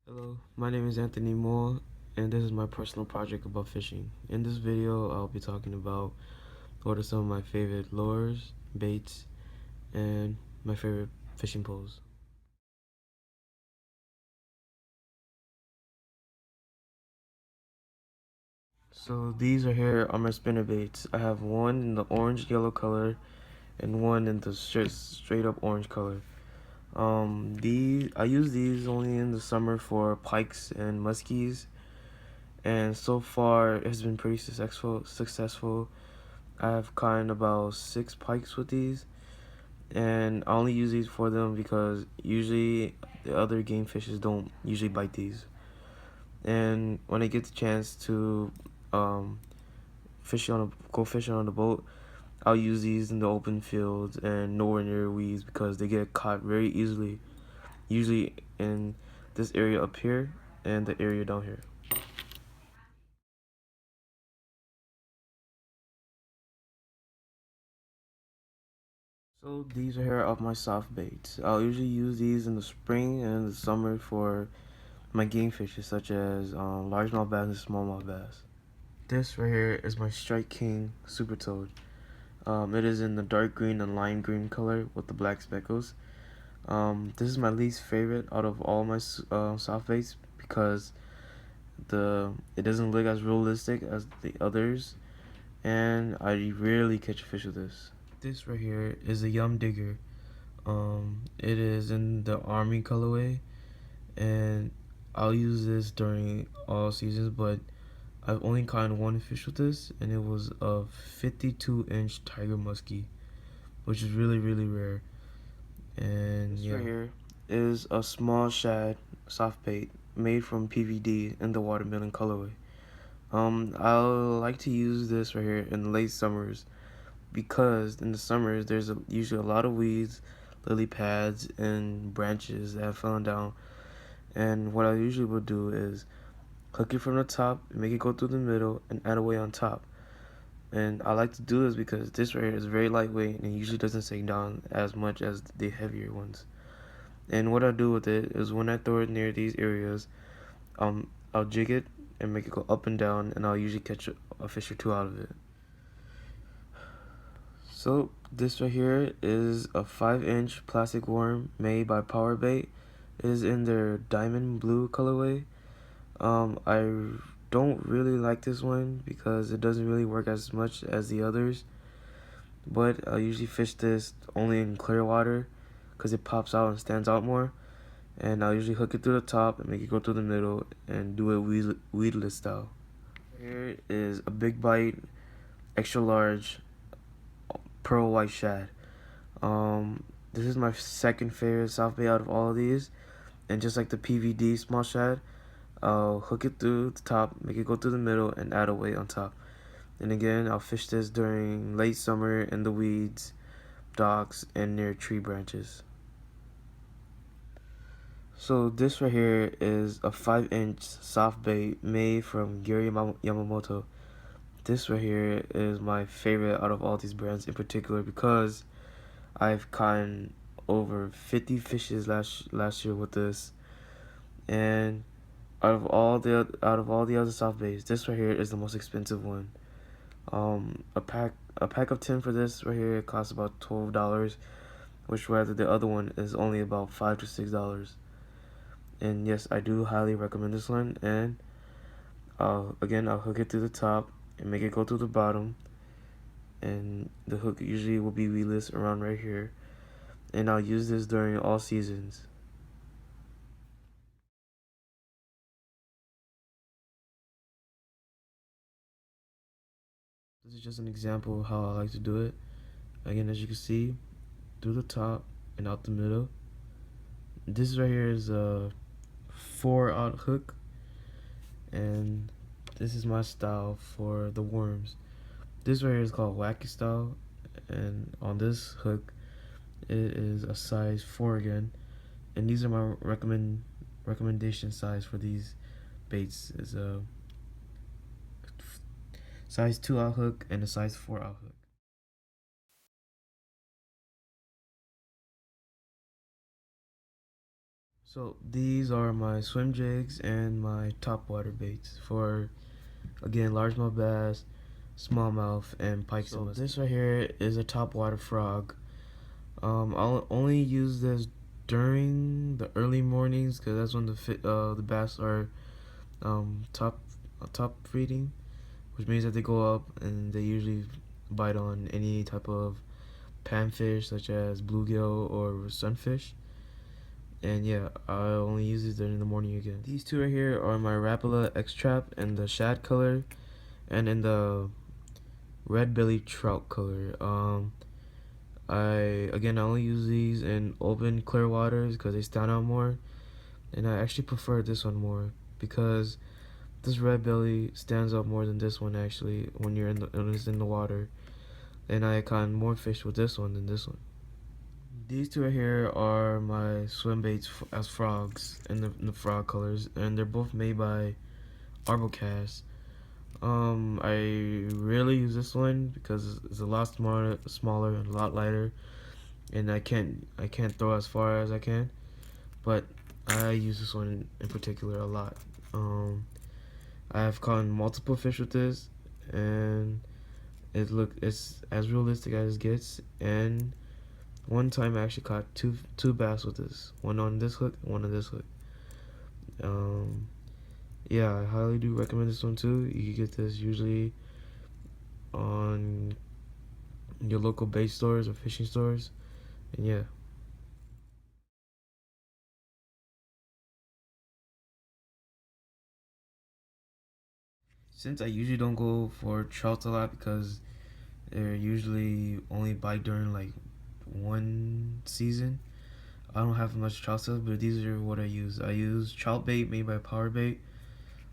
Hello, my name is Anthony Moore, and this is my personal project about fishing. In this video, I'll be talking about what are some of my favorite lures, baits, and my favorite fishing poles. So these are here are my spinner baits. I have one in the orange yellow color and one in the straight up orange color. These I use these only in the summer for pikes and muskies, and so far it has been pretty successful. I have caught about 6 pikes with these, and I only use these for them because usually the other game fishes don't usually bite these. And when I get the chance to um, go fishing on the boat, I'll use these in the open fields and nowhere near weeds because they get caught very easily. Usually in this area up here and the area down here. So these are here of my soft baits. I'll usually use these in the spring and the summer for my game fishes such as largemouth bass and smallmouth bass. This right here is my Strike King Super Toad. It is in the dark green and lime green color with the black speckles. This is my least favorite out of all my soft baits because it doesn't look as realistic as the others, and I rarely catch a fish with this. This right here is a Yum Digger. It is in the army colorway, and I'll use this during all seasons, but I've only caught one fish with this, and it was a 52-inch tiger muskie, which is really rare. And this right here is a small shad soft bait made from PVD in the watermelon colorway. I like to use this right here in late summers because in the summers there's usually a lot of weeds, lily pads, and branches that have fallen down. And what I usually will do is hook it from the top, make it go through the middle, and add a weight on top. And I like to do this because this right here is very lightweight and it usually doesn't sink down as much as the heavier ones. And what I do with it is when I throw it near these areas, I'll jig it and make it go up and down, and I'll usually catch a fish or two out of it. So this right here is a 5-inch plastic worm made by Power Bait. It is in their diamond blue colorway. I don't really like this one because it doesn't really work as much as the others, but I usually fish this only in clear water because it pops out and stands out more. And I'll usually hook it through the top and make it go through the middle and do it weedless style. Here is a big bite, extra large pearl white shad. This is my second favorite soft bait out of all of these, and just like the PVD small shad, I'll hook it through the top, make it go through the middle, and add a weight on top. And again, I'll fish this during late summer in the weeds, docks, and near tree branches. So this right here is a 5-inch soft bait made from Gary Yamamoto. This right here is my favorite out of all these brands in particular because I've caught over 50 fishes last year with this, and out of all the other soft baits, this right here is the most expensive one. A pack of 10 for this right here costs about $12, which rather the other one is only about $5 to $6. And yes, I do highly recommend this one. And again, I'll hook it through the top and make it go through the bottom, and the hook usually will be weedless around right here, and I'll use this during all seasons. This is just an example of how I like to do it. Again, as you can see, through the top and out the middle. This right here is a 4-aught hook, and this is my style for the worms. This right here is called wacky style, and on this hook it is a size 4 again, and these are my recommendation size for these baits is a size 2-aught hook and a size 4-aught hook. So these are my swim jigs and my top water baits for, again, largemouth bass, smallmouth, and pikes. So this right here is a top water frog. I'll only use this during the early mornings because that's when the bass are top feeding, which means that they go up and they usually bite on any type of panfish such as bluegill or sunfish. And yeah, I only use these during the morning again. These two right here are my Rapala X-Trap in the shad color and in the red belly trout color. I only use these in open clear waters because they stand out more, and I actually prefer this one more because this red belly stands out more than this one actually when it's in the water, and I caught more fish with this one than this one. These two right here are my swim baits as frogs in the frog colors, and they're both made by Arbocast. I rarely use this one because it's a lot smaller and a lot lighter, and I can't throw as far as I can. But I use this one in particular a lot. I have caught multiple fish with this, and it's as realistic as it gets. And one time I actually caught two bass with this, one on this hook, one on this hook. Yeah, I highly do recommend this one too. You can get this usually on your local bait stores or fishing stores, and yeah. Since I usually don't go for trout a lot because they're usually only bite during like one season, I don't have much trout stuff, but these are what I use. I use trout bait made by Power Bait.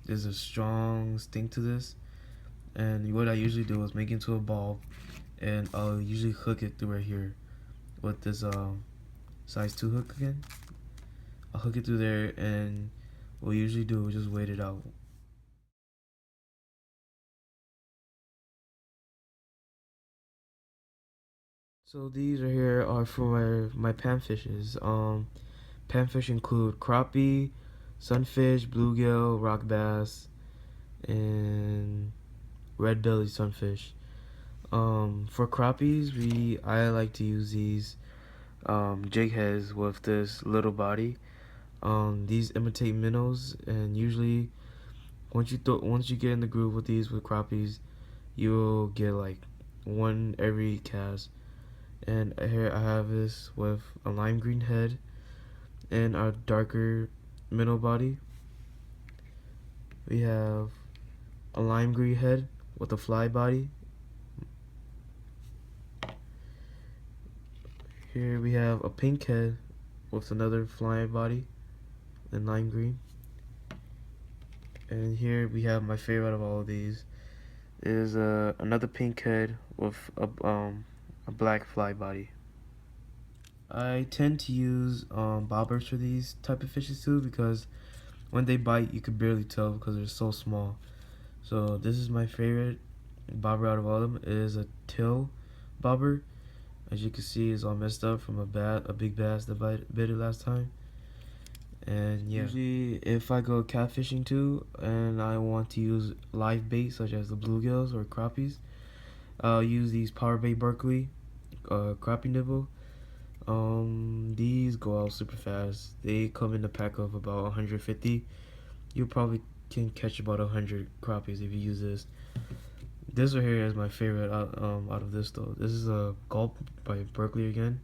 There's a strong sting to this, and what I usually do is make it into a ball, and I'll usually hook it through right here with this size 2 hook again. I'll hook it through there, and what we usually do is just wait it out. So these right here are for my panfishes. Panfish include crappie, sunfish, bluegill, rock bass, and red belly sunfish. For crappies, I like to use these jig heads with this little body. These imitate minnows, and usually once you get in the groove with these with crappies, you'll get like one every cast. And here I have this with a lime green head and a darker minnow body. We have a lime green head with a fly body. Here we have a pink head with another fly body and lime green. And here we have my favorite of all of these is another pink head with a black fly body. I tend to use bobbers for these type of fishes too because when they bite you could barely tell because they're so small. So this is my favorite bobber out of all of them. It is a tail bobber. As you can see, it's all messed up from a big bass that bit it last time. And yeah, usually if I go catfishing too and I want to use live bait such as the bluegills or crappies, I'll use these Power Bait Berkley crappie nibble. These go out super fast. They come in a pack of about 150. You probably can catch about 100 crappies if you use this. This right here is my favorite out of this though. This is a Gulp by Berkley again,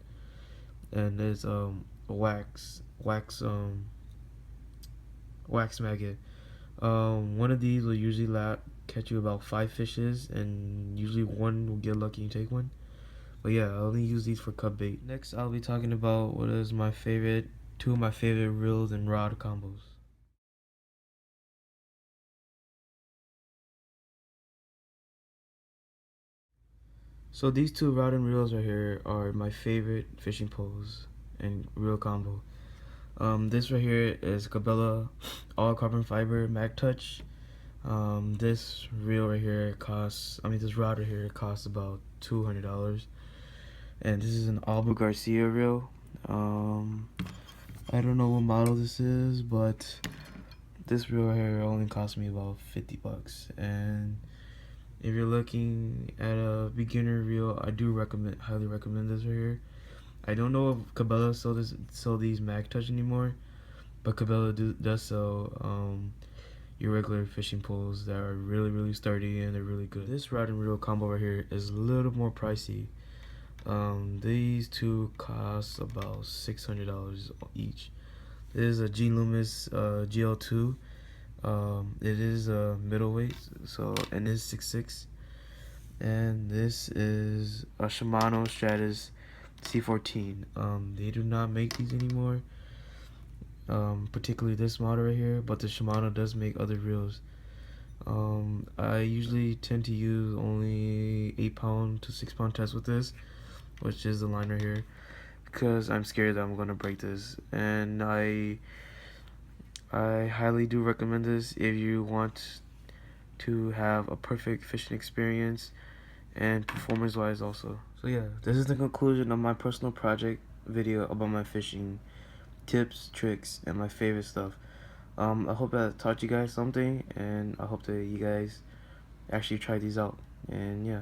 and it's wax maggot. One of these will usually catch you about 5 fishes, and usually one will get lucky and take one. But yeah, I only use these for cut bait. Next, I'll be talking about what is two of my favorite reels and rod combos. So these two rod and reels right here are my favorite fishing poles and reel combo. This right here is Cabela all carbon fiber Mag Touch. This reel right here this rod right here costs about $200. And this is an Albu Garcia reel. I don't know what model this is, but this reel here only cost me about 50 bucks. And if you're looking at a beginner reel, I do highly recommend this right here. I don't know if Cabela sell these Mag Touch anymore, but Cabela does sell your regular fishing poles that are really sturdy and they're really good. This rod and reel combo right here is a little more pricey. These two cost about $600 each. This is a G Loomis GL2. It is a middleweight, and it's 6'6". And this is a Shimano Stratus C14. They do not make these anymore, particularly this model right here, but the Shimano does make other reels. I usually tend to use only 8-pound to 6-pound tests with this, which is the line right here, because I'm scared that I'm gonna break this. And I highly do recommend this if you want to have a perfect fishing experience and performance wise also. So yeah, this is the conclusion of my personal project video about my fishing tips, tricks, and my favorite stuff. I hope that taught you guys something, and I hope that you guys actually try these out. And yeah.